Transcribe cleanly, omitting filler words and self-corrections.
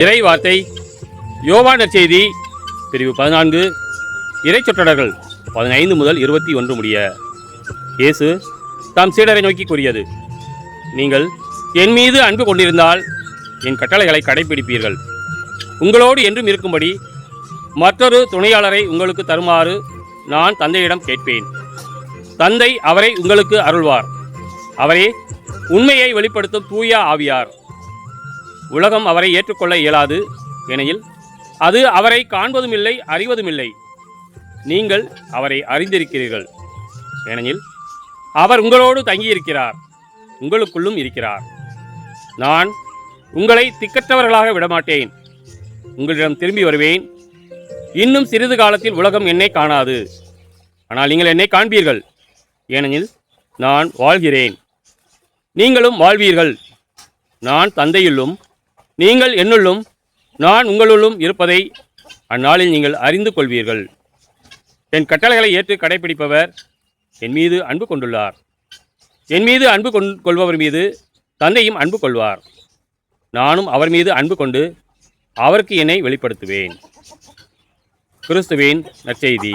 இறை வார்த்தை யோவான் நற்செய்தி பிரிவு 14 இறை சொற்றொடர்கள் 15 முதல் 21 முடிய. இயேசு தாம் சீடரை நோக்கி கூறியது: நீங்கள் என் மீது அன்பு கொண்டிருந்தால் என் கட்டளைகளை கடைபிடிப்பீர்கள். உங்களோடு என்றும் இருக்கும்படி மற்றொரு துணையாளரை உங்களுக்கு தருமாறு நான் தந்தையிடம் கேட்பேன். தந்தை அவரை உங்களுக்கு அருள்வார். அவரே உண்மையை வெளிப்படுத்தும் தூய ஆவியார். உலகம் அவரை ஏற்றுக்கொள்ள இயலாது, ஏனெனில் அது அவரை காண்பதும் இல்லை, அறிவதும் இல்லை. நீங்கள் அவரை அறிந்திருக்கிறீர்கள், ஏனெனில் அவர் உங்களோடு தங்கியிருக்கிறார், உங்களுக்குள்ளும் இருக்கிறார். நான் உங்களை திக்கற்றவர்களாக விடமாட்டேன். உங்களிடம் திரும்பி வருவேன். இன்னும் சிறிது காலத்தில் உலகம் என்னை காணாது, ஆனால் நீங்கள் என்னை காண்பீர்கள், ஏனெனில் நான் வாழ்கிறேன், நீங்களும் வாழ்வீர்கள். நான் தந்தையுள்ளும் நீங்கள் என்னுள்ளும் நான் உங்களுள்ளும் இருப்பதை அந்நாளில் நீங்கள் அறிந்து கொள்வீர்கள். என் கட்டளைகளை ஏற்று கடைபிடிப்பவர் என் மீது அன்பு கொண்டுள்ளார். என் மீது அன்பு கொள்பவர் மீது தந்தையும் அன்பு கொள்வார். நானும் அவர் மீது அன்பு கொண்டு அவருக்கு என்னை வெளிப்படுத்துவேன். கிறிஸ்துவின் நற்செய்தி.